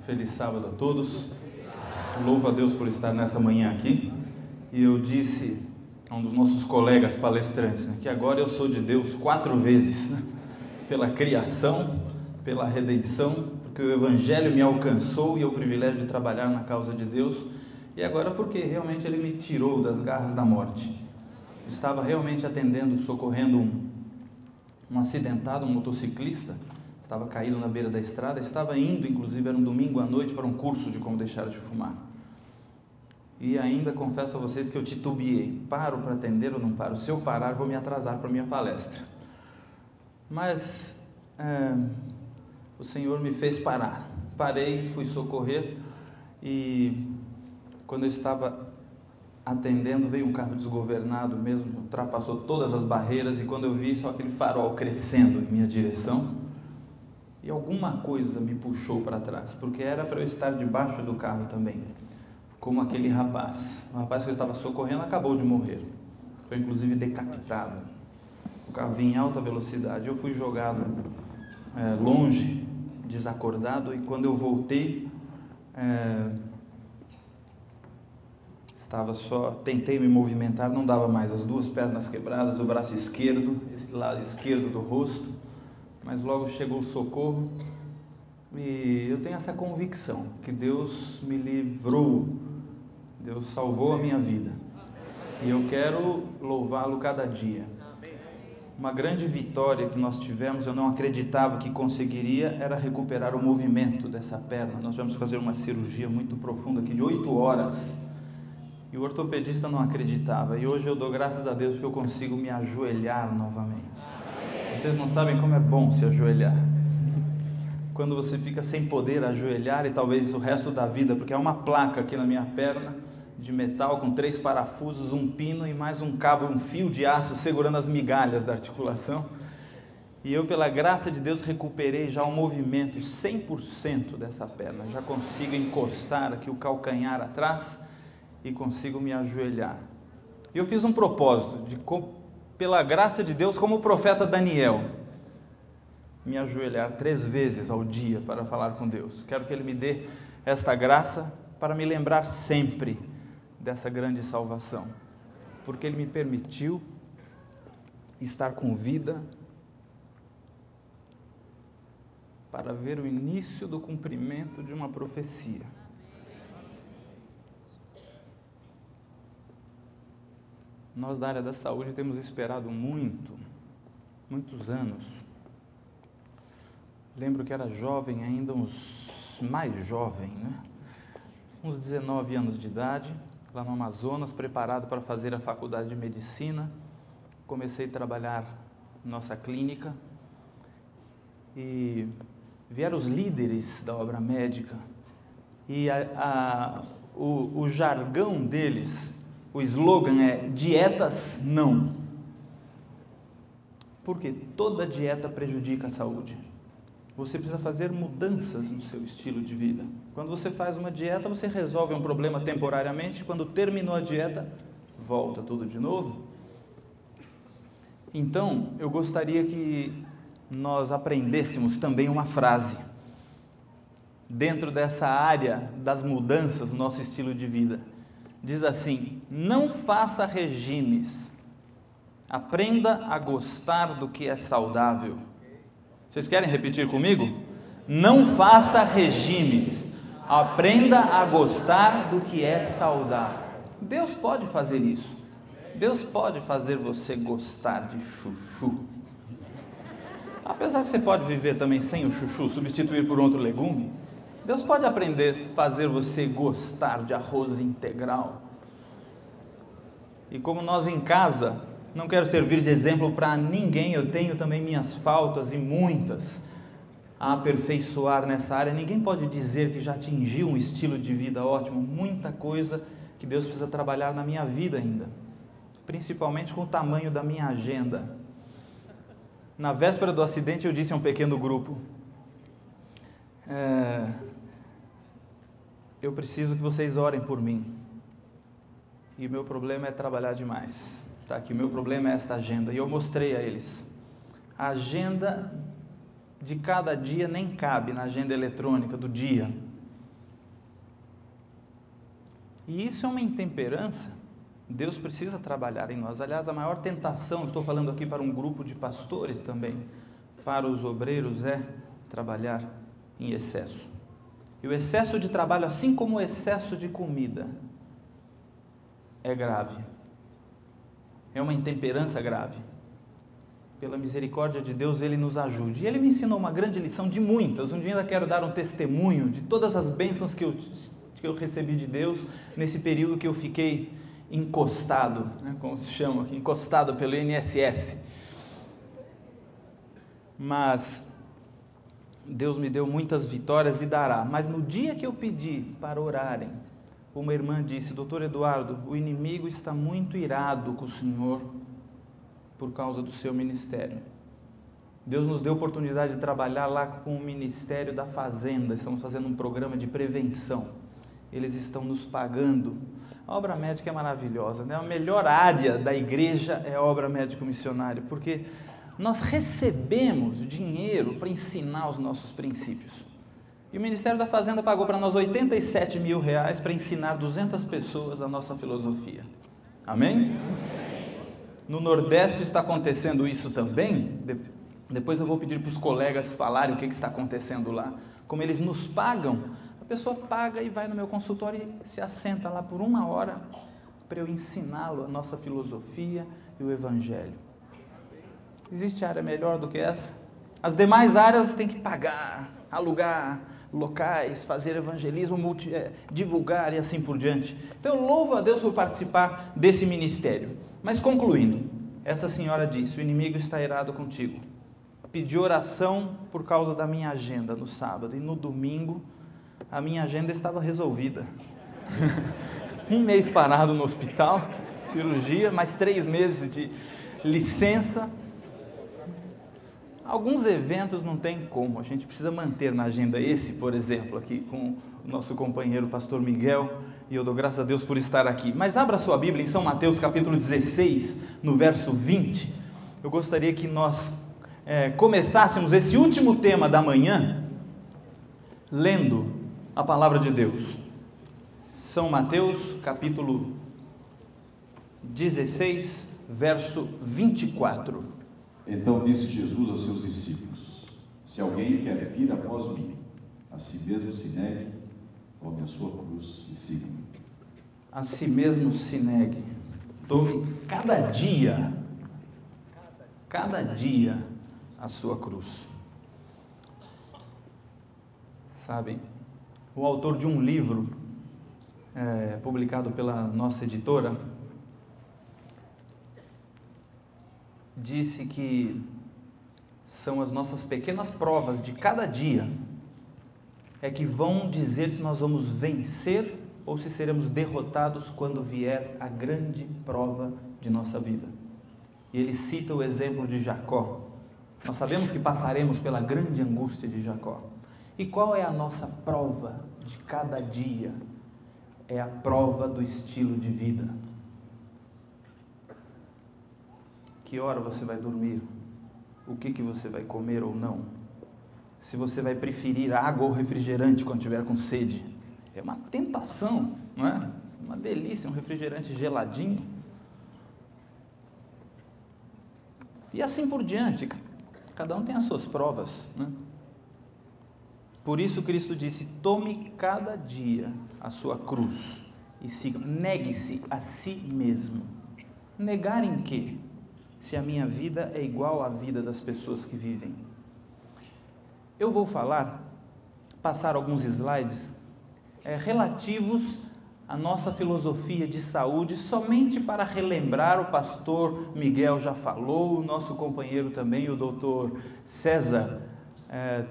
Feliz sábado a todos. Louvo a Deus por estar nessa manhã aqui. E eu disse a um dos nossos colegas palestrantes, que agora eu sou de Deus 4 vezes, pela criação, pela redenção, porque o Evangelho me alcançou e eu o privilégio de trabalhar na causa de Deus, e agora porque realmente Ele me tirou das garras da morte. Eu estava realmente atendendo, socorrendo um acidentado, um motociclista, estava caído na beira da estrada, estava indo, inclusive era um domingo à noite, para um curso de como deixar de fumar. E ainda confesso a vocês que eu titubeei, paro para atender ou não paro? Se eu parar, vou me atrasar para a minha palestra. Mas o Senhor me fez parar. Parei, fui socorrer, e quando eu estava atendendo, veio um carro desgovernado mesmo, ultrapassou todas as barreiras, e quando eu vi só aquele farol crescendo em minha direção, e alguma coisa me puxou para trás, porque era para eu estar debaixo do carro também, como aquele rapaz. O rapaz que eu estava socorrendo acabou de morrer, foi inclusive decapitado. O carro vinha em alta velocidade, eu fui jogado longe, desacordado, e quando eu voltei, tentei me movimentar, não dava mais, as 2 pernas quebradas, o braço esquerdo, esse lado esquerdo do rosto, mas logo chegou o socorro, e eu tenho essa convicção, que Deus me livrou, Deus salvou a minha vida, e eu quero louvá-lo cada dia. Uma grande vitória que nós tivemos, eu não acreditava que conseguiria, era recuperar o movimento dessa perna. Nós tivemos que fazer uma cirurgia muito profunda aqui, de 8 horas, e o ortopedista não acreditava, e hoje eu dou graças a Deus porque eu consigo me ajoelhar novamente. Vocês não sabem como é bom se ajoelhar, quando você fica sem poder ajoelhar, e talvez o resto da vida, porque é uma placa aqui na minha perna, de metal, com 3 parafusos, um pino e mais um cabo, um fio de aço segurando as migalhas da articulação, e eu, pela graça de Deus, recuperei já o movimento 100% dessa perna, já consigo encostar aqui o calcanhar atrás, e consigo me ajoelhar. E eu fiz um propósito, pela graça de Deus, como o profeta Daniel, me ajoelhar 3 vezes ao dia para falar com Deus. Quero que Ele me dê esta graça para me lembrar sempre dessa grande salvação, porque Ele me permitiu estar com vida para ver o início do cumprimento de uma profecia. Nós da área da saúde temos esperado muitos anos. Lembro que era jovem ainda, mais jovem, uns 19 anos de idade, lá no Amazonas, preparado para fazer a faculdade de medicina. Comecei a trabalhar em nossa clínica, e vieram os líderes da obra médica, e o jargão deles, o slogan é: dietas não. Porque toda dieta prejudica a saúde. Você precisa fazer mudanças no seu estilo de vida. Quando você faz uma dieta, você resolve um problema temporariamente. Quando terminou a dieta, volta tudo de novo. Então, eu gostaria que nós aprendêssemos também uma frase dentro dessa área das mudanças no nosso estilo de vida. Diz assim: não faça regimes, aprenda a gostar do que é saudável. Vocês querem repetir comigo? Não faça regimes, aprenda a gostar do que é saudável. Deus pode fazer isso. Deus pode fazer você gostar de chuchu. Apesar que você pode viver também sem o chuchu, substituir por outro legume. Deus pode fazer você gostar de arroz integral. E como nós em casa, não quero servir de exemplo para ninguém, eu tenho também minhas faltas, e muitas, a aperfeiçoar nessa área. Ninguém pode dizer que já atingiu um estilo de vida ótimo. Muita coisa que Deus precisa trabalhar na minha vida ainda, principalmente com o tamanho da minha agenda. Na véspera do acidente, eu disse a um pequeno grupo: eu preciso que vocês orem por mim, e o meu problema é trabalhar demais. Tá aqui, o meu problema é esta agenda. E eu mostrei a eles a agenda de cada dia, nem cabe na agenda eletrônica do dia. E isso é uma intemperança. Deus precisa trabalhar em nós. Aliás, a maior tentação, estou falando aqui para um grupo de pastores também, para os obreiros, é trabalhar em excesso. E o excesso de trabalho, assim como o excesso de comida, é grave. É uma intemperança grave. Pela misericórdia de Deus, Ele nos ajude. E Ele me ensinou uma grande lição de muitas. Um dia ainda quero dar um testemunho de todas as bênçãos que eu recebi de Deus nesse período que eu fiquei encostado, né, como se chama aqui, encostado pelo INSS. Mas Deus me deu muitas vitórias e dará. Mas no dia que eu pedi para orarem, uma irmã disse: Doutor Eduardo, o inimigo está muito irado com o senhor por causa do seu ministério. Deus nos deu a oportunidade de trabalhar lá com o Ministério da Fazenda. Estamos fazendo um programa de prevenção. Eles estão nos pagando. A obra médica é maravilhosa, né? A melhor área da igreja é a obra médico-missionária, porque nós recebemos dinheiro para ensinar os nossos princípios. E o Ministério da Fazenda pagou para nós R$87 mil para ensinar 200 pessoas a nossa filosofia. Amém? No Nordeste está acontecendo isso também. Depois eu vou pedir para os colegas falarem o que está acontecendo lá. Como eles nos pagam, a pessoa paga e vai no meu consultório e se assenta lá por 1 hora para eu ensiná-lo a nossa filosofia e o Evangelho. Existe área melhor do que essa? As demais áreas tem que pagar, alugar locais, fazer evangelismo, divulgar e assim por diante. Então eu louvo a Deus por participar desse ministério. Mas concluindo, essa senhora disse: o inimigo está irado contigo. Pedi oração por causa da minha agenda no sábado, e no domingo a minha agenda estava resolvida. 1 mês parado no hospital, cirurgia, mais 3 meses de licença. Alguns eventos não tem como, a gente precisa manter na agenda. Esse, por exemplo, aqui com o nosso companheiro pastor Miguel, e eu dou graças a Deus por estar aqui. Mas abra sua Bíblia em São Mateus capítulo 16, no verso 20. Eu gostaria que nós começássemos esse último tema da manhã lendo a palavra de Deus. São Mateus capítulo 16, verso 24. Então disse Jesus aos seus discípulos: se alguém quer vir após mim, a si mesmo se negue, tome a sua cruz e siga-me. A si mesmo se negue, tome cada dia a sua cruz. Sabem, o autor de um livro publicado pela nossa editora disse que são as nossas pequenas provas de cada dia que vão dizer se nós vamos vencer ou se seremos derrotados quando vier a grande prova de nossa vida. E ele cita o exemplo de Jacó. Nós sabemos que passaremos pela grande angústia de Jacó. E qual é a nossa prova de cada dia? É a prova do estilo de vida. Que hora você vai dormir? O que você vai comer ou não? Se você vai preferir água ou refrigerante quando estiver com sede. É uma tentação, não é? Uma delícia, um refrigerante geladinho. E assim por diante. Cada um tem as suas provas, né? Por isso Cristo disse: tome cada dia a sua cruz e siga. Negue-se a si mesmo. Negar em quê? Se a minha vida é igual à vida das pessoas que vivem. Eu vou passar alguns slides relativos à nossa filosofia de saúde, somente para relembrar. O pastor Miguel já falou, o nosso companheiro também, o doutor César,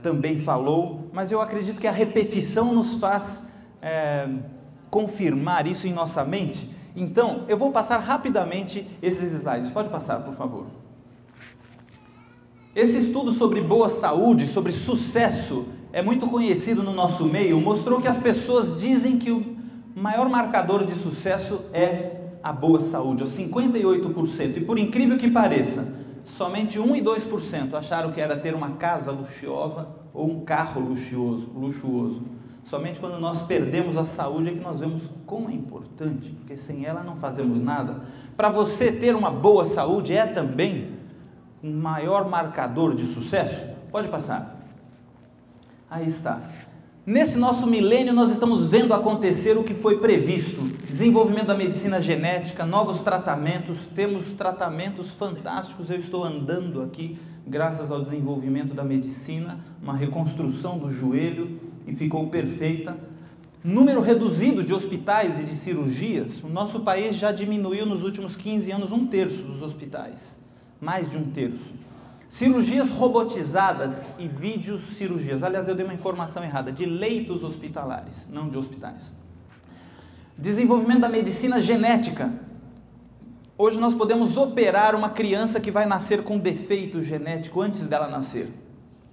também falou, mas eu acredito que a repetição nos faz confirmar isso em nossa mente. Então, eu vou passar rapidamente esses slides. Pode passar, por favor. Esse estudo sobre boa saúde, sobre sucesso, é muito conhecido no nosso meio. Mostrou que as pessoas dizem que o maior marcador de sucesso é a boa saúde, os 58%. E por incrível que pareça, somente 1 e 2% acharam que era ter uma casa luxuosa ou um carro luxuoso. Somente quando nós perdemos a saúde é que nós vemos como é importante, porque sem ela não fazemos nada. Para você ter uma boa saúde é também um maior marcador de sucesso. Pode passar. Aí está. Nesse nosso milênio nós estamos vendo acontecer o que foi previsto. Desenvolvimento da medicina genética, novos tratamentos, temos tratamentos fantásticos. Eu estou andando aqui graças ao desenvolvimento da medicina, uma reconstrução do joelho e ficou perfeita. Número reduzido de hospitais e de cirurgias. O nosso país já diminuiu nos últimos 15 anos 1/3 dos hospitais, mais de 1/3. Cirurgias robotizadas e videocirurgias. Aliás, eu dei uma informação errada, de leitos hospitalares, não de hospitais. Desenvolvimento da medicina genética. Hoje nós podemos operar uma criança que vai nascer com defeito genético antes dela nascer.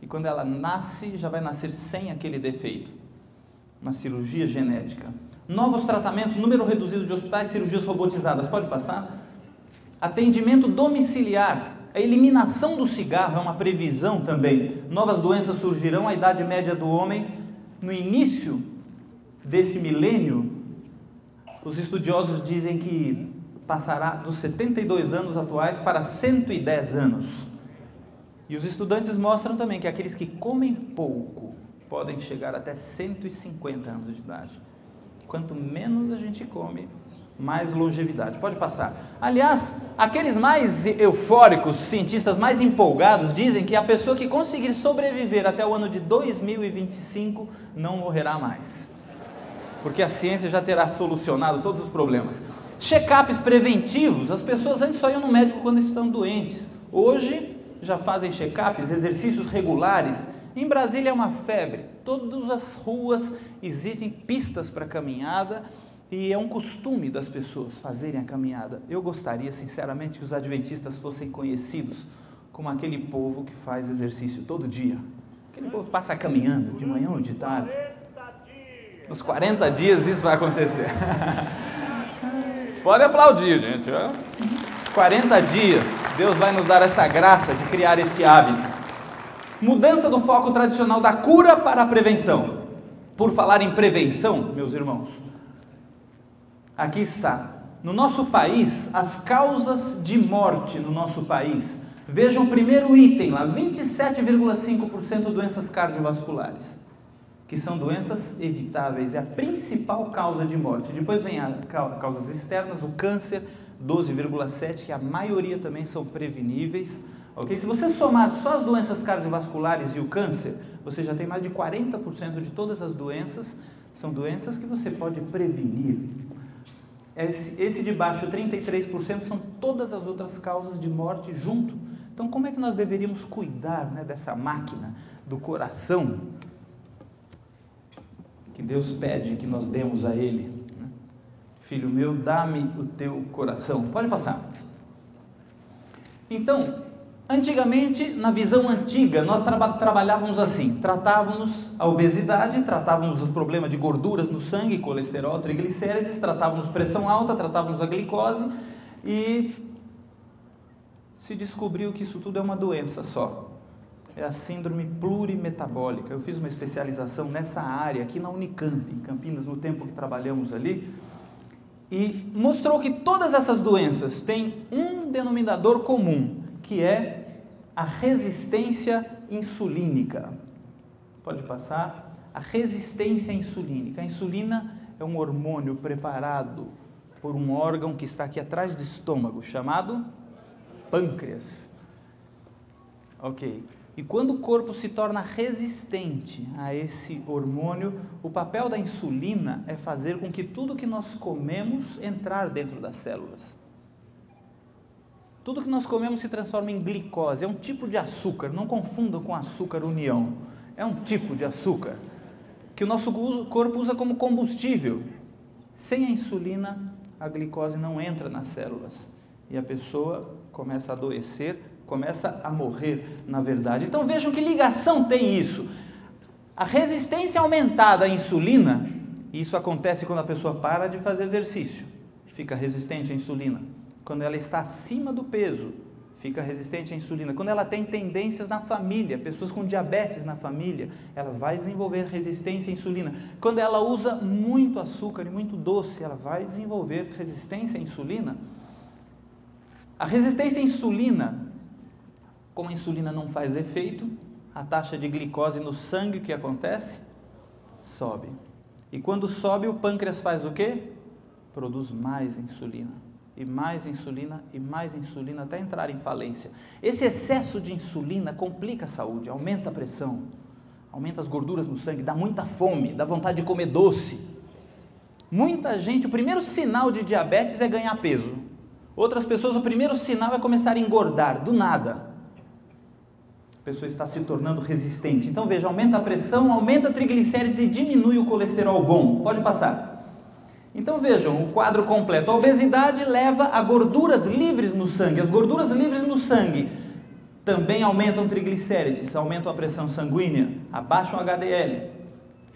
E quando ela nasce, já vai nascer sem aquele defeito. Uma cirurgia genética. Novos tratamentos, número reduzido de hospitais, cirurgias robotizadas. Pode passar? Atendimento domiciliar. A eliminação do cigarro é uma previsão também. Novas doenças surgirão, a idade média do homem. No início desse milênio, os estudiosos dizem que passará dos 72 anos atuais para 110 anos. E os estudantes mostram também que aqueles que comem pouco podem chegar até 150 anos de idade. Quanto menos a gente come, mais longevidade. Pode passar. Aliás, aqueles mais eufóricos, cientistas mais empolgados, dizem que a pessoa que conseguir sobreviver até o ano de 2025 não morrerá mais. Porque a ciência já terá solucionado todos os problemas. Check-ups preventivos. As pessoas antes só iam no médico quando estão doentes. Hoje já fazem check-ups, exercícios regulares. Em Brasília é uma febre. Todas as ruas existem pistas para caminhada. E é um costume das pessoas fazerem a caminhada. Eu gostaria, sinceramente, que os adventistas fossem conhecidos como aquele povo que faz exercício todo dia. Aquele povo que passa caminhando de manhã ou de tarde. Nos 40 dias isso vai acontecer. Pode aplaudir, gente. Os 40 dias, Deus vai nos dar essa graça de criar esse hábito. Mudança do foco tradicional da cura para a prevenção. Por falar em prevenção, meus irmãos, aqui está, no nosso país, as causas de morte no nosso país. Vejam o primeiro item lá, 27,5% doenças cardiovasculares, que são doenças evitáveis, é a principal causa de morte. Depois vem as causas externas, o câncer, 12,7%, que a maioria também são preveníveis. Okay? Se você somar só as doenças cardiovasculares e o câncer, você já tem mais de 40% de todas as doenças, são doenças que você pode prevenir. Esse de baixo, 33%, são todas as outras causas de morte junto. Então, como é que nós deveríamos cuidar, né, dessa máquina do coração que Deus pede que nós demos a Ele? Filho meu, dá-me o teu coração. Pode passar. Então, antigamente, na visão antiga, nós trabalhávamos assim, tratávamos a obesidade, tratávamos os problemas de gorduras no sangue, colesterol, triglicérides, tratávamos pressão alta, tratávamos a glicose e se descobriu que isso tudo é uma doença só. É a síndrome plurimetabólica. Eu fiz uma especialização nessa área aqui na Unicamp, em Campinas, no tempo que trabalhamos ali, e mostrou que todas essas doenças têm um denominador comum, que é a resistência insulínica. Pode passar. A resistência insulínica. A insulina é um hormônio preparado por um órgão que está aqui atrás do estômago, chamado pâncreas. Ok. E quando o corpo se torna resistente a esse hormônio, o papel da insulina é fazer com que tudo que nós comemos entrar dentro das células. Tudo que nós comemos se transforma em glicose, é um tipo de açúcar, não confundam com açúcar união, é um tipo de açúcar que o nosso corpo usa como combustível. Sem a insulina, a glicose não entra nas células e a pessoa começa a adoecer, começa a morrer, na verdade. Então vejam que ligação tem isso. A resistência aumentada à insulina, e isso acontece quando a pessoa para de fazer exercício, fica resistente à insulina. Quando ela está acima do peso, fica resistente à insulina. Quando ela tem tendências na família, pessoas com diabetes na família, ela vai desenvolver resistência à insulina. Quando ela usa muito açúcar e muito doce, ela vai desenvolver resistência à insulina. A resistência à insulina, como a insulina não faz efeito, a taxa de glicose no sangue, o que acontece? Sobe. E quando sobe, o pâncreas faz o quê? Produz mais insulina. E mais insulina, e mais insulina, até entrar em falência. Esse excesso de insulina complica a saúde, aumenta a pressão, aumenta as gorduras no sangue, dá muita fome, dá vontade de comer doce. Muita gente, o primeiro sinal de diabetes é ganhar peso. Outras pessoas, o primeiro sinal é começar a engordar, do nada. A pessoa está se tornando resistente. Então veja, aumenta a pressão, aumenta a triglicérides e diminui o colesterol bom. Pode passar. Então vejam, o quadro completo. A obesidade leva a gorduras livres no sangue. As gorduras livres no sangue também aumentam triglicérides, aumentam a pressão sanguínea, abaixam o HDL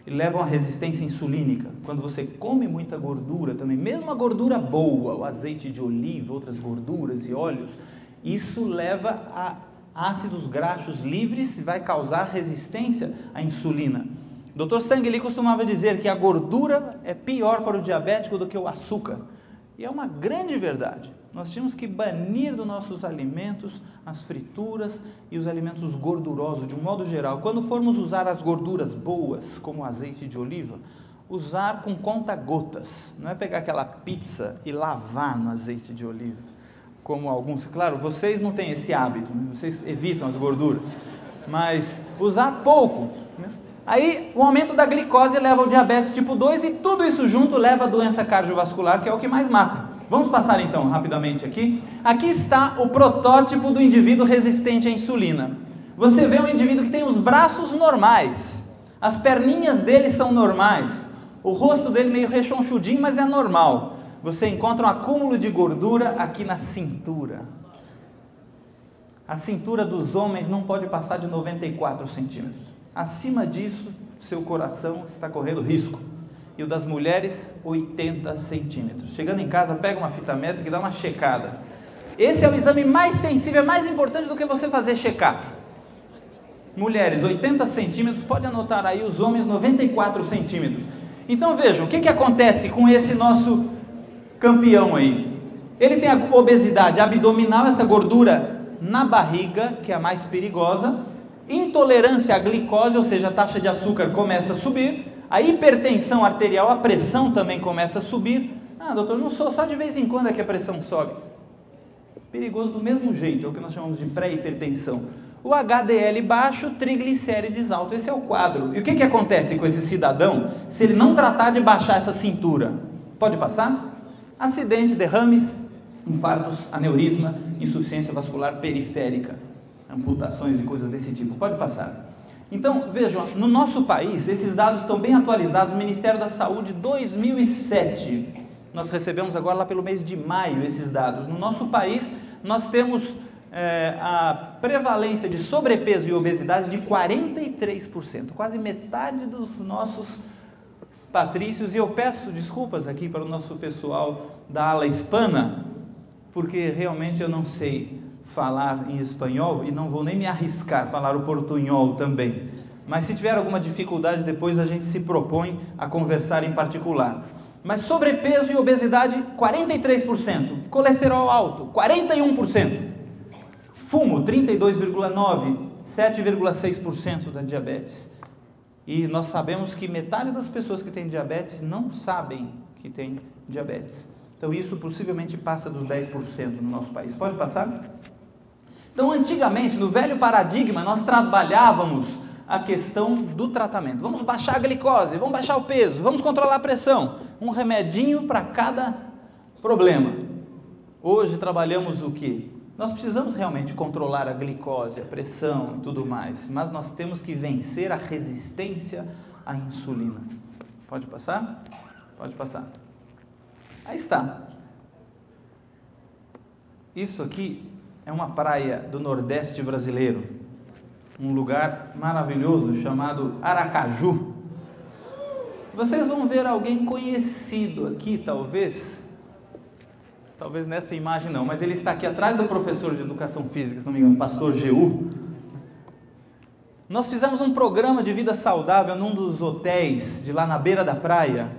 e levam à resistência insulínica. Quando você come muita gordura também, mesmo a gordura boa, o azeite de oliva, outras gorduras e óleos, isso leva a ácidos graxos livres e vai causar resistência à insulina. Dr. Stengeli costumava dizer que a gordura é pior para o diabético do que o açúcar. E é uma grande verdade. Nós tínhamos que banir dos nossos alimentos as frituras e os alimentos gordurosos, de um modo geral. Quando formos usar as gorduras boas, como o azeite de oliva, usar com conta-gotas. Não é pegar aquela pizza e lavar no azeite de oliva, como alguns. Claro, vocês não têm esse hábito, né? Vocês evitam as gorduras, mas usar pouco, né? Aí o aumento da glicose leva ao diabetes tipo 2 e tudo isso junto leva à doença cardiovascular, que é o que mais mata. Vamos passar então rapidamente aqui. Aqui está o protótipo do indivíduo resistente à insulina. Você vê um indivíduo que tem os braços normais, as perninhas dele são normais, o rosto dele meio rechonchudinho, mas é normal. Você encontra um acúmulo de gordura aqui na cintura. A cintura dos homens não pode passar de 94 centímetros. Acima disso, seu coração está correndo risco. E o das mulheres, 80 centímetros. Chegando em casa, pega uma fita métrica e dá uma checada. Esse é o exame mais sensível, é mais importante do que você fazer check-up. Mulheres, 80 centímetros, pode anotar aí, os homens, 94 centímetros. Então vejam, o que acontece com esse nosso campeão aí? Ele tem a obesidade abdominal, essa gordura na barriga, que é a mais perigosa, intolerância à glicose, ou seja, a taxa de açúcar começa a subir, a hipertensão arterial, a pressão também começa a subir. Ah, doutor, não sou, só de vez em quando é que a pressão sobe. Perigoso do mesmo jeito, é o que nós chamamos de pré-hipertensão. O HDL baixo, triglicérides alto, esse é o quadro. E o que acontece com esse cidadão se ele não tratar de baixar essa cintura? Pode passar? Acidente, derrames, infartos, aneurisma, insuficiência vascular periférica, amputações e coisas desse tipo. Pode passar. Então, vejam, no nosso país, esses dados estão bem atualizados, o Ministério da Saúde, 2007. Nós recebemos agora lá pelo mês de maio esses dados. No nosso país, nós temos a prevalência de sobrepeso e obesidade de 43%, quase metade dos nossos patrícios, e eu peço desculpas aqui para o nosso pessoal da ala hispana, porque realmente eu não sei falar em espanhol e não vou nem me arriscar a falar o portunhol também, mas se tiver alguma dificuldade depois a gente se propõe a conversar em particular. Mas sobrepeso e obesidade 43%, colesterol alto 41%, fumo 32,9%, 7,6% da diabetes. E nós sabemos que metade das pessoas que têm diabetes não sabem que têm diabetes. Então isso possivelmente passa dos 10% no nosso país. Pode passar? Então antigamente, no velho paradigma, nós trabalhávamos a questão do tratamento. Vamos baixar a glicose, vamos baixar o peso, vamos controlar a pressão. Um remedinho para cada problema. Hoje trabalhamos o quê? Nós precisamos realmente controlar a glicose, a pressão e tudo mais, mas nós temos que vencer a resistência à insulina. Pode passar? Pode passar. Aí está. Isso aqui é uma praia do Nordeste brasileiro, um lugar maravilhoso chamado Aracaju. Vocês vão ver alguém conhecido aqui, talvez. talvez nessa imagem não, mas ele está aqui atrás do professor de educação física, se não me engano, pastor Geu. Nós fizemos um programa de vida saudável num dos hotéis de lá na beira da praia.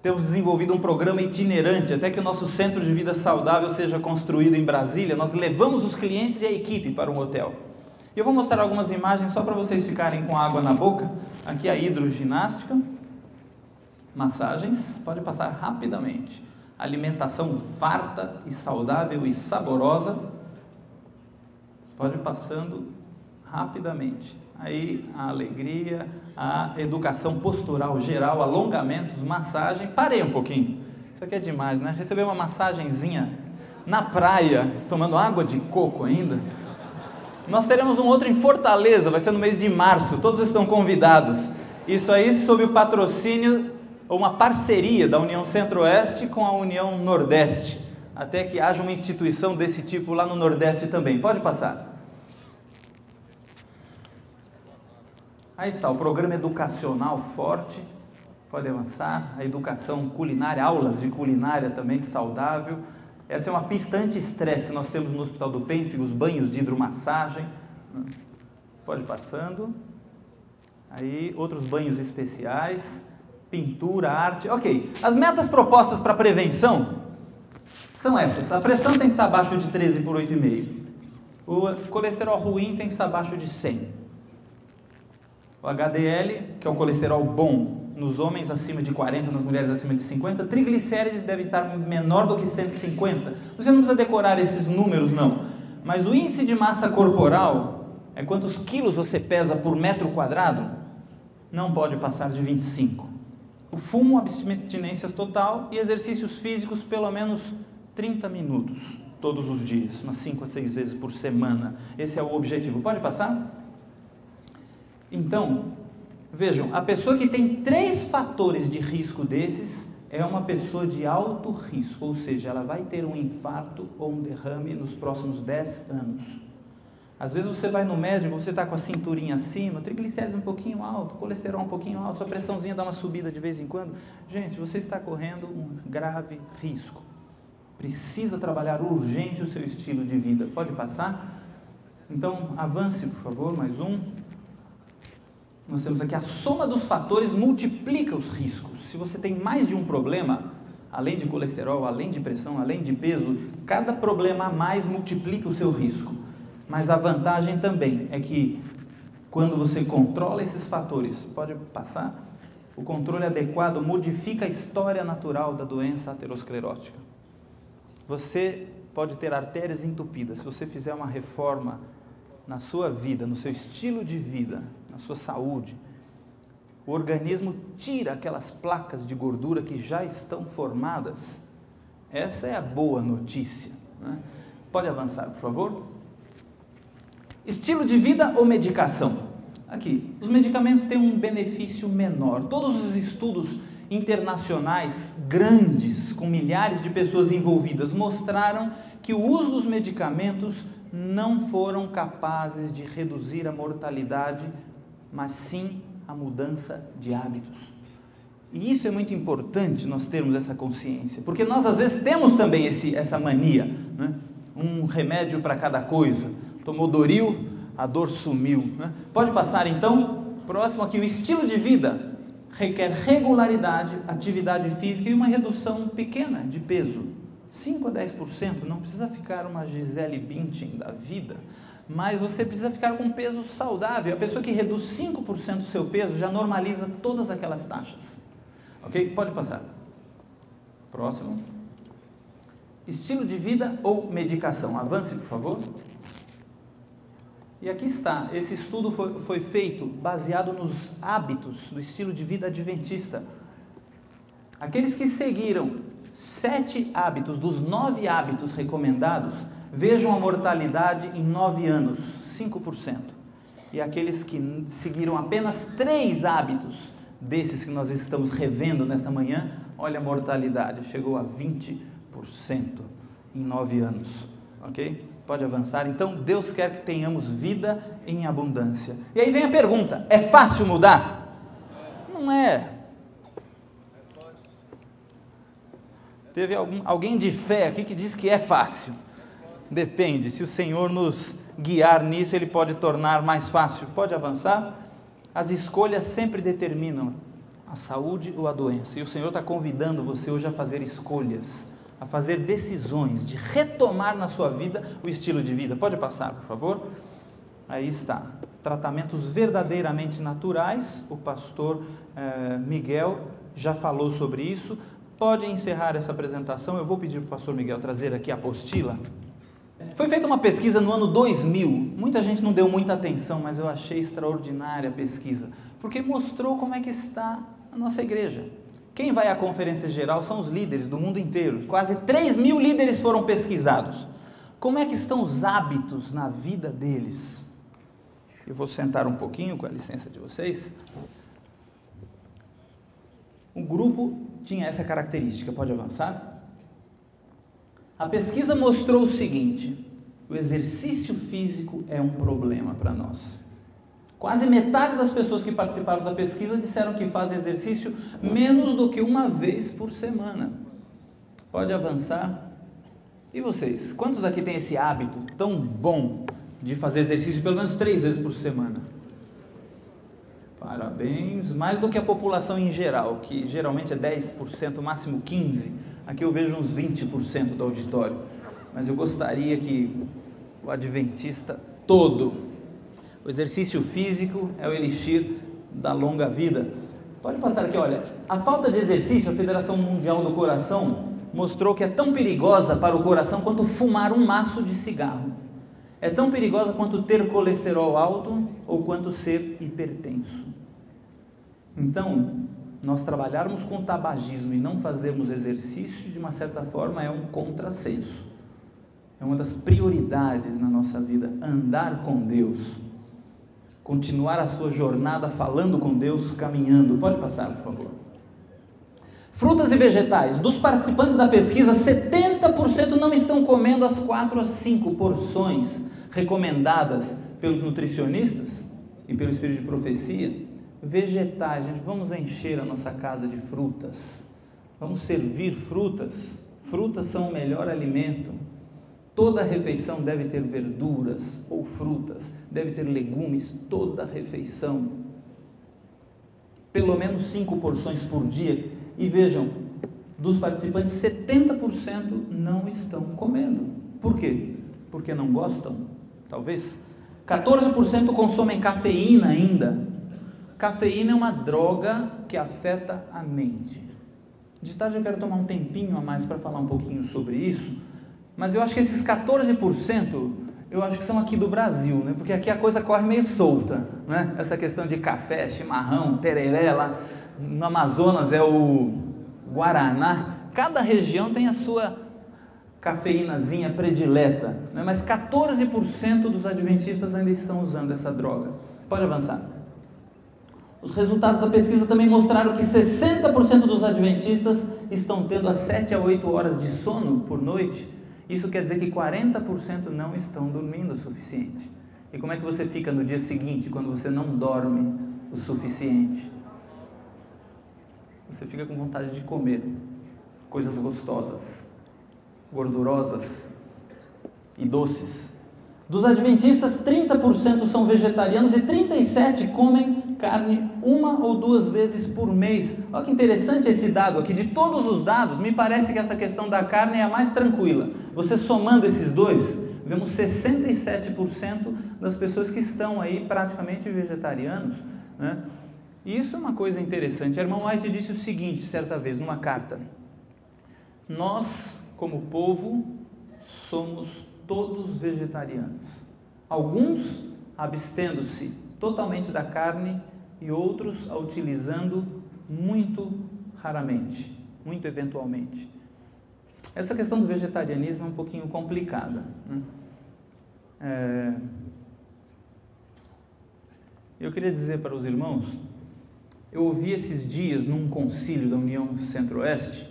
Temos desenvolvido um programa itinerante, até que o nosso centro de vida saudável seja construído em Brasília. Nós levamos os clientes e a equipe para um hotel. E eu vou mostrar algumas imagens só para vocês ficarem com água na boca. Aqui a hidroginástica, massagens, pode passar rapidamente. Alimentação farta e saudável e saborosa, pode ir passando rapidamente. Aí a alegria, a educação postural geral, alongamentos, massagem. Parei um pouquinho, isso aqui é demais, né? Receber uma massagenzinha na praia, tomando água de coco ainda. Nós teremos um outro em Fortaleza, vai ser no mês de março, todos estão convidados. Isso aí sob o patrocínio, ou uma parceria da União Centro-Oeste com a União Nordeste, até que haja uma instituição desse tipo lá no Nordeste também. Pode passar. Aí está o programa educacional forte, pode avançar, a educação culinária, aulas de culinária também saudável. Essa é uma pista anti-estresse que nós temos no Hospital do Pênfigo, os banhos de hidromassagem. Pode ir passando. Aí outros banhos especiais, pintura, arte. Ok, as metas propostas para prevenção são essas. A pressão tem que estar abaixo de 13 por 8,5. O colesterol ruim tem que estar abaixo de 100. O HDL, que é o colesterol bom nos homens acima de 40, nas mulheres acima de 50, triglicérides deve estar menor do que 150. Você não precisa decorar esses números não, mas o índice de massa corporal, é quantos quilos você pesa por metro quadrado, não pode passar de 25. O fumo, abstinência total e exercícios físicos pelo menos 30 minutos, todos os dias, umas 5 a 6 vezes por semana. Esse é o objetivo. Pode passar? Então, vejam, a pessoa que tem 3 fatores de risco desses é uma pessoa de alto risco, ou seja, ela vai ter um infarto ou um derrame nos próximos 10 anos. Às vezes você vai no médico, você está com a cinturinha acima, triglicérides um pouquinho alto, colesterol um pouquinho alto, sua pressãozinha dá uma subida de vez em quando. Gente, você está correndo um grave risco. Precisa trabalhar urgente o seu estilo de vida. Pode passar? Então, avance, por favor, mais um. Nós temos aqui a soma dos fatores multiplica os riscos. Se você tem mais de um problema, além de colesterol, além de pressão, além de peso, cada problema a mais multiplica o seu risco. Mas a vantagem também é que quando você controla esses fatores, pode passar, o controle adequado modifica a história natural da doença aterosclerótica. Você pode ter artérias entupidas. Se você fizer uma reforma na sua vida, no seu estilo de vida, na sua saúde, o organismo tira aquelas placas de gordura que já estão formadas. Essa é a boa notícia, né? Pode avançar, por favor. Estilo de vida ou medicação? Aqui, os medicamentos têm um benefício menor. Todos os estudos internacionais grandes, com milhares de pessoas envolvidas, mostraram que o uso dos medicamentos não foram capazes de reduzir a mortalidade, mas sim a mudança de hábitos. E isso é muito importante nós termos essa consciência, porque nós às vezes temos também essa mania, né? Um remédio para cada coisa. Tomou Doril, a dor sumiu, né? Pode passar então. Próximo aqui, o estilo de vida requer regularidade, atividade física e uma redução pequena de peso. 5 a 10%, não precisa ficar uma Gisele Bündchen da vida, mas você precisa ficar com um peso saudável. A pessoa que reduz 5% do seu peso já normaliza todas aquelas taxas. Ok? Pode passar. Próximo. Estilo de vida ou medicação? Avance, por favor. E aqui está, esse estudo foi feito baseado nos hábitos do estilo de vida adventista. Aqueles que seguiram 7 hábitos dos 9 hábitos recomendados, vejam a mortalidade em 9 anos, 5%. E aqueles que seguiram apenas 3 hábitos desses que nós estamos revendo nesta manhã, olha a mortalidade, chegou a 20% em 9 anos, ok? Pode avançar. Então, Deus quer que tenhamos vida em abundância. E aí vem a pergunta, é fácil mudar? Não é. Teve alguém de fé aqui que diz que é fácil. Depende, se o Senhor nos guiar nisso, Ele pode tornar mais fácil. Pode avançar? As escolhas sempre determinam a saúde ou a doença. E o Senhor está convidando você hoje a fazer escolhas, a fazer decisões, de retomar na sua vida o estilo de vida. Pode passar, por favor? Aí está. Tratamentos verdadeiramente naturais. O pastor Miguel já falou sobre isso. Pode encerrar essa apresentação. Eu vou pedir para o pastor Miguel trazer aqui a apostila. Foi feita uma pesquisa no ano 2000. Muita gente não deu muita atenção, mas eu achei extraordinária a pesquisa, porque mostrou como é que está a nossa igreja. Quem vai à conferência geral são os líderes do mundo inteiro. Quase 3.000 líderes foram pesquisados. Como é que estão os hábitos na vida deles? Eu vou sentar um pouquinho, com a licença de vocês. O grupo tinha essa característica, pode avançar? A pesquisa mostrou o seguinte: o exercício físico é um problema para nós. Quase metade das pessoas que participaram da pesquisa disseram que fazem exercício menos do que uma vez por semana. Pode avançar? E vocês? Quantos aqui têm esse hábito tão bom de fazer exercício pelo menos 3 vezes por semana? Parabéns, mais do que a população em geral, que geralmente é 10%, máximo 15%. Aqui eu vejo uns 20% do auditório, mas eu gostaria que o adventista todo, o exercício físico é o elixir da longa vida. Pode passar aqui, olha, a falta de exercício, a Federação Mundial do Coração mostrou que é tão perigosa para o coração quanto fumar um maço de cigarro. É tão perigosa quanto ter colesterol alto ou quanto ser hipertenso. Então, nós trabalharmos com tabagismo e não fazermos exercício, de uma certa forma, é um contrassenso. É uma das prioridades na nossa vida, andar com Deus. Continuar a sua jornada falando com Deus, caminhando. Pode passar, por favor. Frutas e vegetais. Dos participantes da pesquisa, 70% não estão comendo as 4 a 5 porções recomendadas pelos nutricionistas e pelo Espírito de Profecia. Vegetais, gente, vamos encher a nossa casa de frutas, vamos servir frutas. Frutas são o melhor alimento. Toda refeição deve ter verduras ou frutas, deve ter legumes, toda refeição. Pelo menos 5 porções por dia. E vejam, dos participantes, 70% não estão comendo. Por quê? Porque não gostam, talvez. 14% consomem cafeína ainda. Cafeína é uma droga que afeta a mente. De tarde eu quero tomar um tempinho a mais para falar um pouquinho sobre isso, mas eu acho que esses 14%, eu acho que são aqui do Brasil, né? Porque aqui a coisa corre meio solta, né? Essa questão de café, chimarrão, tereré, lá no Amazonas é o Guaraná. Cada região tem a sua cafeínazinha predileta, né? Mas 14% dos adventistas ainda estão usando essa droga. Pode avançar. Os resultados da pesquisa também mostraram que 60% dos adventistas estão tendo as 7 a 8 horas de sono por noite. Isso quer dizer que 40% não estão dormindo o suficiente. E como é que você fica no dia seguinte, quando você não dorme o suficiente? Você fica com vontade de comer coisas gostosas, gordurosas e doces. Dos adventistas, 30% são vegetarianos e 37% comem carne 1 ou 2 vezes por mês. Olha que interessante esse dado aqui. De todos os dados, me parece que essa questão da carne é a mais tranquila. Você somando esses dois, vemos 67% das pessoas que estão aí praticamente vegetarianos, né? E isso é uma coisa interessante. A irmã White disse o seguinte, certa vez, numa carta: nós, como povo, somos todos vegetarianos. Alguns abstendo-se totalmente da carne e outros a utilizando muito raramente, muito eventualmente. Essa questão do vegetarianismo é um pouquinho complicada, né? Eu queria dizer para os irmãos, eu ouvi esses dias num concílio da União Centro-Oeste,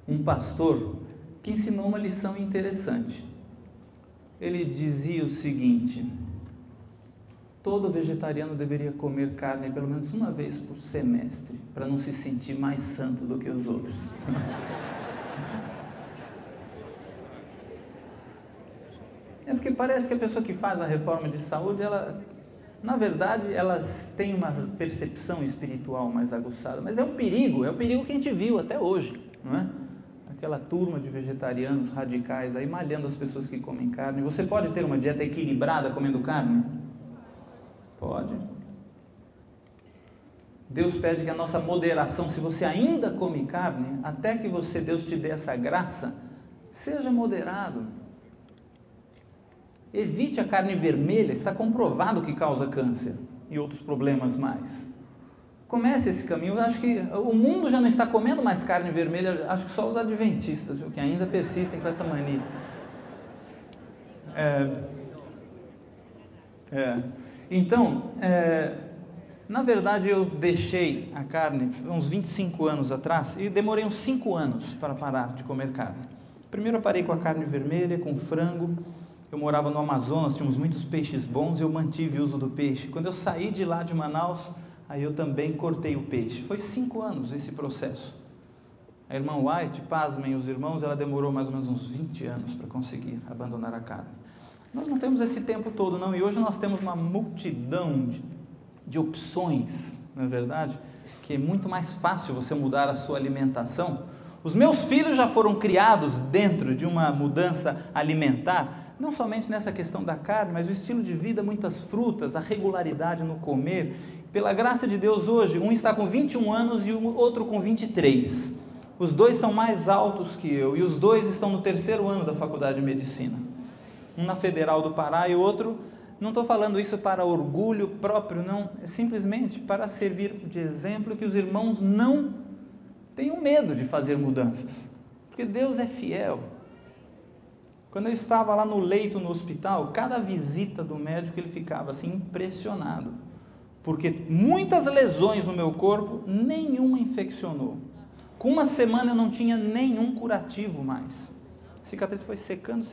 um pastor que ensinou uma lição interessante. Ele dizia o seguinte: todo vegetariano deveria comer carne pelo menos uma vez por semestre, para não se sentir mais santo do que os outros. É porque parece que a pessoa que faz a reforma de saúde, na verdade, elas têm uma percepção espiritual mais aguçada, mas é um perigo que a gente viu até hoje, não é? Aquela turma de vegetarianos radicais aí malhando as pessoas que comem carne. Você pode ter uma dieta equilibrada comendo carne? Pode. Deus pede que a nossa moderação, se você ainda come carne, até que Deus te dê essa graça, seja moderado. Evite a carne vermelha, está comprovado que causa câncer e outros problemas mais. Comece esse caminho. Eu acho que o mundo já não está comendo mais carne vermelha, acho que só os adventistas, viu, que ainda persistem com essa mania. Então, na verdade eu deixei a carne uns 25 anos atrás e demorei uns 5 anos para parar de comer carne. Primeiro eu parei com a carne vermelha, com frango. Eu morava no Amazonas, tínhamos muitos peixes bons e eu mantive o uso do peixe. Quando eu saí de lá de Manaus, aí eu também cortei o peixe. Foi 5 anos esse processo. A irmã White, pasmem os irmãos, ela demorou mais ou menos uns 20 anos para conseguir abandonar a carne. Nós não temos esse tempo todo não, e hoje nós temos uma multidão de opções, não é verdade? Que é muito mais fácil você mudar a sua alimentação. Os meus filhos já foram criados dentro de uma mudança alimentar, não somente nessa questão da carne, mas o estilo de vida, muitas frutas, a regularidade no comer. Pela graça de Deus hoje, um está com 21 anos e o outro com 23. Os dois são mais altos que eu e os dois estão no 3º ano da faculdade de medicina. Um na Federal do Pará e o outro, não estou falando isso para orgulho próprio, não, é simplesmente para servir de exemplo que os irmãos não tenham medo de fazer mudanças, porque Deus é fiel. Quando eu estava lá no leito no hospital, cada visita do médico ele ficava assim impressionado, porque muitas lesões no meu corpo, nenhuma infeccionou. Com 1 semana eu não tinha nenhum curativo mais. A cicatriz foi secando,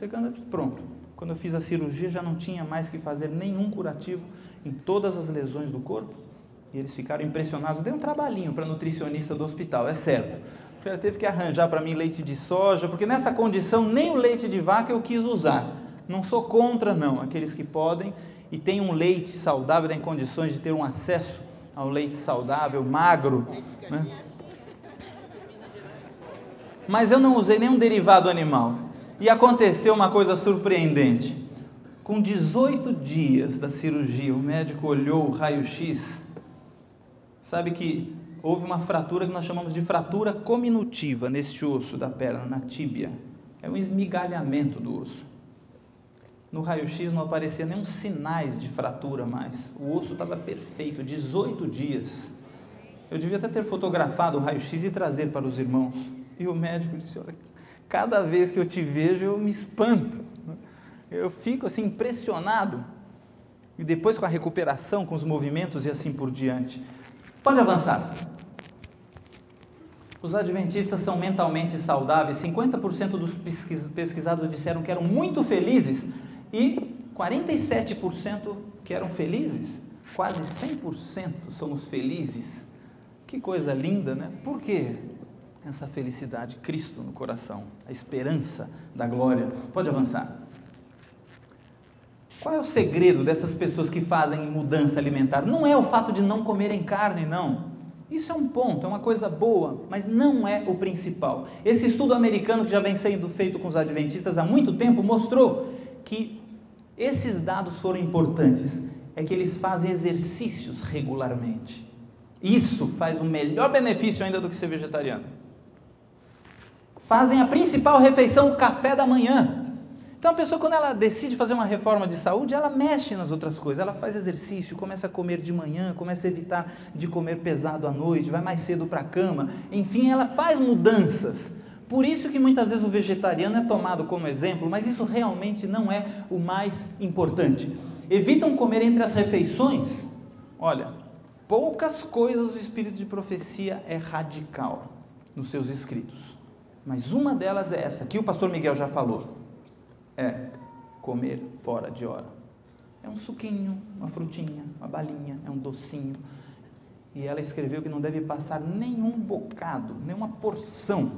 pronto. Quando eu fiz a cirurgia já não tinha mais que fazer nenhum curativo em todas as lesões do corpo. E eles ficaram impressionados. Deu um trabalhinho para a nutricionista do hospital, é certo. Porque ela teve que arranjar para mim leite de soja, porque nessa condição nem o leite de vaca eu quis usar. Não sou contra não, aqueles que podem e têm um leite saudável, têm condições de ter um acesso ao leite saudável, magro, né? Mas eu não usei nenhum derivado animal. E aconteceu uma coisa surpreendente. Com 18 dias da cirurgia, o médico olhou o raio-x, sabe que houve uma fratura que nós chamamos de fratura cominutiva neste osso da perna, na tíbia. É um esmigalhamento do osso. No raio-x não aparecia nenhum sinais de fratura mais. O osso estava perfeito, 18 dias. Eu devia até ter fotografado o raio-x e trazer para os irmãos. E o médico disse, olha, cada vez que eu te vejo eu me espanto. Eu fico assim impressionado. E depois com a recuperação, com os movimentos e assim por diante. Pode avançar. Os adventistas são mentalmente saudáveis. 50% dos pesquisados disseram que eram muito felizes e 47% que eram felizes. Quase 100% somos felizes. Que coisa linda, né? Por quê? Essa felicidade, Cristo no coração, a esperança da glória. Pode avançar. Qual é o segredo dessas pessoas que fazem mudança alimentar? Não é o fato de não comerem carne, não. Isso é um ponto, é uma coisa boa, mas não é o principal. Esse estudo americano que já vem sendo feito com os adventistas há muito tempo mostrou que esses dados foram importantes. É que eles fazem exercícios regularmente. Isso faz um melhor benefício ainda do que ser vegetariano. Fazem a principal refeição, o café da manhã. Então a pessoa, quando ela decide fazer uma reforma de saúde, ela mexe nas outras coisas, ela faz exercício, começa a comer de manhã, começa a evitar de comer pesado à noite, vai mais cedo para a cama, enfim, ela faz mudanças. Por isso que muitas vezes o vegetariano é tomado como exemplo, mas isso realmente não é o mais importante. Evitam comer entre as refeições. Olha, poucas coisas o espírito de profecia é radical nos seus escritos, mas uma delas é essa, que o pastor Miguel já falou. É comer fora de hora. É um suquinho, uma frutinha, uma balinha, é um docinho. E ela escreveu que não deve passar nenhum bocado, nenhuma porção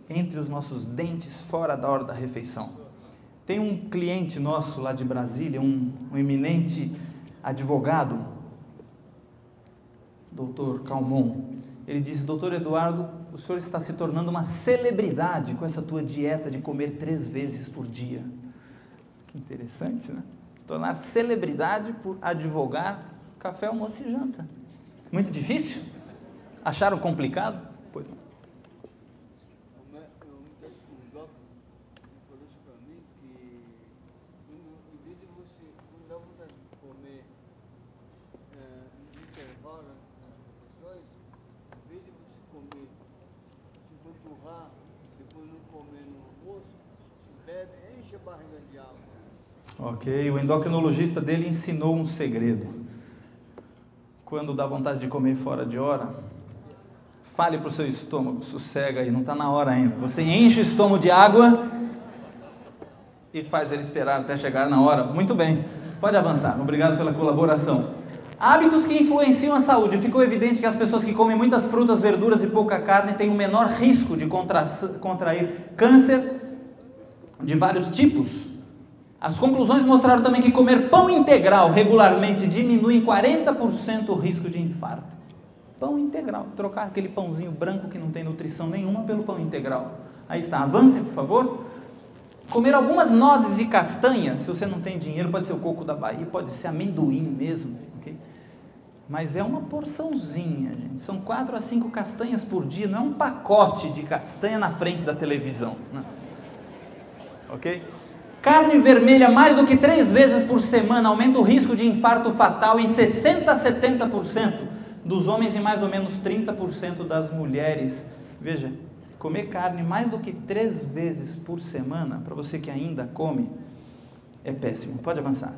entre os nossos dentes fora da hora da refeição. Tem um cliente nosso lá de Brasília, um eminente advogado, doutor Calmon. Ele disse: doutor Eduardo, o senhor está se tornando uma celebridade com essa tua dieta de comer 3 vezes por dia. Que interessante, né? Se tornar celebridade por advogar café, almoço e janta. Muito difícil? Acharam complicado? Pois não. O Doc falou isso para mim, que em vez de você, quando dá vontade de comer no intervalo nas refeições, em vez de você comer, se empanturrar, depois não comer no almoço, bebe, enche a barriga de água. Ok, o endocrinologista dele ensinou um segredo. Quando dá vontade de comer fora de hora, fale para o seu estômago: sossega aí, não está na hora ainda. Você enche o estômago de água e faz ele esperar até chegar na hora. Muito bem, pode avançar, obrigado pela colaboração. Hábitos que influenciam a saúde. Ficou evidente que as pessoas que comem muitas frutas, verduras e pouca carne têm o menor risco de contrair câncer de vários tipos. As conclusões mostraram também que comer pão integral regularmente diminui em 40% o risco de infarto. Pão integral, trocar aquele pãozinho branco que não tem nutrição nenhuma pelo pão integral. Aí está, avancem por favor. Comer algumas nozes e castanhas, se você não tem dinheiro, pode ser o coco da Bahia, pode ser amendoim mesmo, ok? Mas é uma porçãozinha, gente. São 4 a 5 castanhas por dia, não é um pacote de castanha na frente da televisão, não. Ok? Carne vermelha mais do que 3 vezes por semana aumenta o risco de infarto fatal em 60 a 70% dos homens e mais ou menos 30% das mulheres. Veja, comer carne mais do que 3 vezes por semana, para você que ainda come, é péssimo. Pode avançar.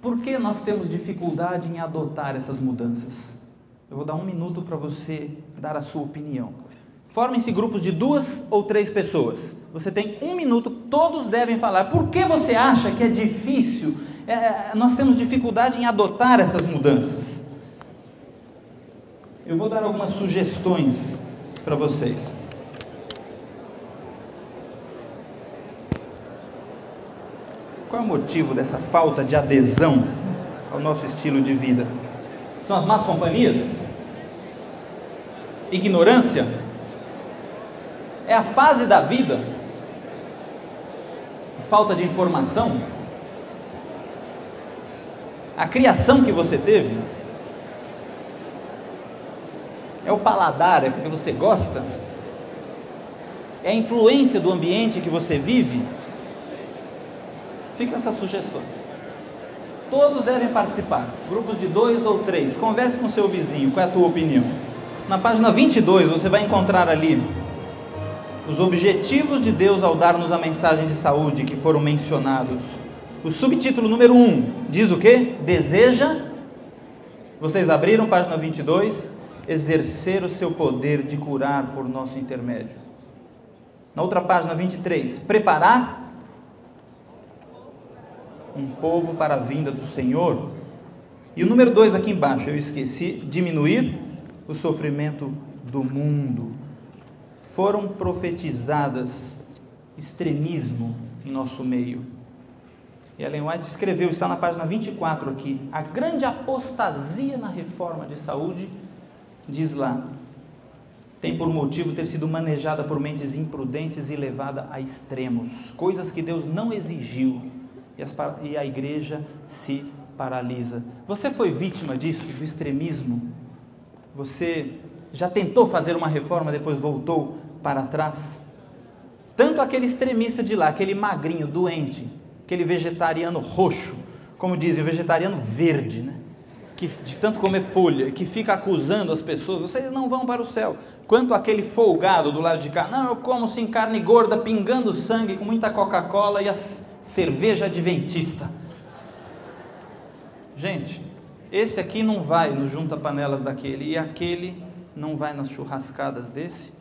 Por que nós temos dificuldade em adotar essas mudanças? Eu vou dar 1 minuto para você dar a sua opinião. Formem-se grupos de 2 ou 3 pessoas. Você tem 1 minuto, todos devem falar. Por que você acha que é difícil? Nós temos dificuldade em adotar essas mudanças. Eu vou dar algumas sugestões para vocês. Qual é o motivo dessa falta de adesão ao nosso estilo de vida? São as más companhias? Ignorância? É a fase da vida? Falta de informação? A criação que você teve? É o paladar, é porque você gosta? É a influência do ambiente que você vive? Ficam essas sugestões. Todos devem participar, grupos de 2 ou 3. Converse com seu vizinho, qual é a tua opinião? Na página 22 você vai encontrar ali os objetivos de Deus ao dar-nos a mensagem de saúde que foram mencionados. O subtítulo número 1 diz o quê? Deseja, vocês abriram página 22, exercer o seu poder de curar por nosso intermédio. Na outra página 23, preparar um povo para a vinda do Senhor. E o número 2 aqui embaixo, eu esqueci, diminuir o sofrimento do mundo. Foram profetizadas extremismo em nosso meio. E Ellen White escreveu, está na página 24 aqui, a grande apostasia na reforma de saúde, diz lá, tem por motivo ter sido manejada por mentes imprudentes e levada a extremos, coisas que Deus não exigiu, e a igreja se paralisa. Você foi vítima disso, do extremismo? Você já tentou fazer uma reforma, depois voltou para trás? Tanto aquele extremista de lá, aquele magrinho, doente, aquele vegetariano roxo, como dizem, o vegetariano verde, né? Que de tanto comer folha, que fica acusando as pessoas, vocês não vão para o céu. Quanto aquele folgado do lado de cá, não, eu como sim carne gorda, pingando sangue, com muita Coca-Cola e a cerveja adventista. Gente, esse aqui não vai no junta-panelas daquele, e aquele não vai nas churrascadas desse.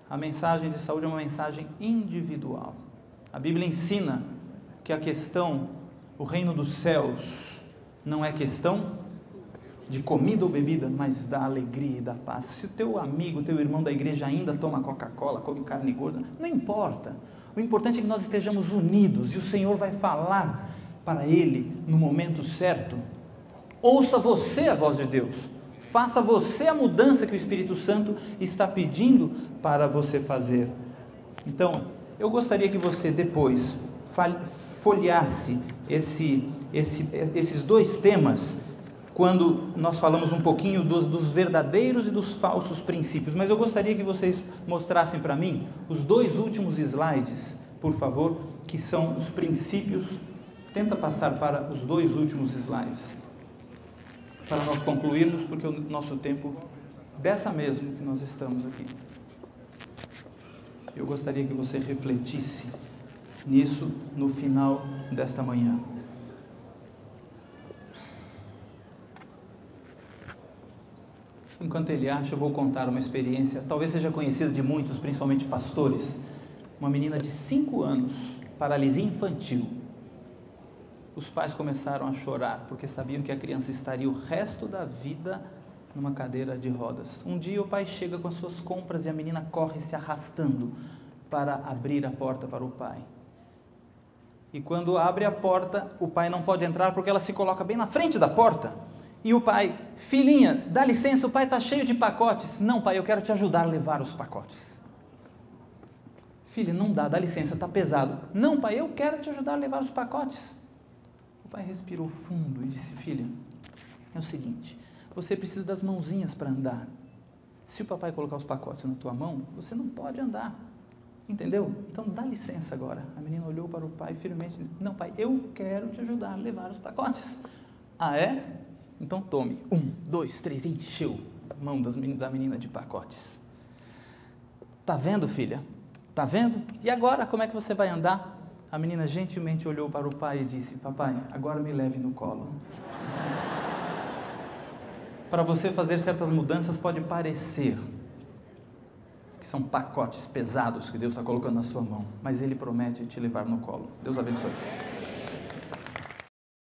A mensagem de saúde é uma mensagem individual. A Bíblia ensina que a questão, o reino dos céus, não é questão de comida ou bebida, mas da alegria e da paz. Se o teu amigo, teu irmão da igreja ainda toma Coca-Cola, come carne gorda, não importa. O importante é que nós estejamos unidos e o Senhor vai falar para ele no momento certo. Ouça você a voz de Deus. Faça você a mudança que o Espírito Santo está pedindo para você fazer. Então, eu gostaria que você depois folheasse esses dois temas, quando nós falamos um pouquinho dos verdadeiros e dos falsos princípios. Mas eu gostaria que vocês mostrassem para mim os dois últimos slides, por favor, que são os princípios. Tenta passar para os dois últimos slides, para nós concluirmos, porque o nosso tempo, dessa mesmo que nós estamos aqui. Eu gostaria que você refletisse nisso no final desta manhã. Enquanto ele acha, eu vou contar uma experiência, talvez seja conhecida de muitos, principalmente pastores. Uma menina de 5 anos, paralisia infantil. Os pais começaram a chorar, porque sabiam que a criança estaria o resto da vida numa cadeira de rodas. Um dia o pai chega com as suas compras e a menina corre se arrastando para abrir a porta para o pai. E quando abre a porta, o pai não pode entrar porque ela se coloca bem na frente da porta. E o pai: filhinha, dá licença, o pai está cheio de pacotes. Não, pai, eu quero te ajudar a levar os pacotes. Filha, não dá licença, está pesado. Não, pai, eu quero te ajudar a levar os pacotes. O pai respirou fundo e disse: filha, é o seguinte, você precisa das mãozinhas para andar. Se o papai colocar os pacotes na tua mão, você não pode andar. Entendeu? Então dá licença agora. A menina olhou para o pai firmemente e disse: não, pai, eu quero te ajudar a levar os pacotes. Ah, é? Então tome. 1, 2, 3, encheu a mão da menina de pacotes. Tá vendo, filha? Tá vendo? E agora, como é que você vai andar? A menina gentilmente olhou para o pai e disse: papai, agora me leve no colo. Para você fazer certas mudanças pode parecer que são pacotes pesados que Deus está colocando na sua mão, mas Ele promete te levar no colo. Deus abençoe.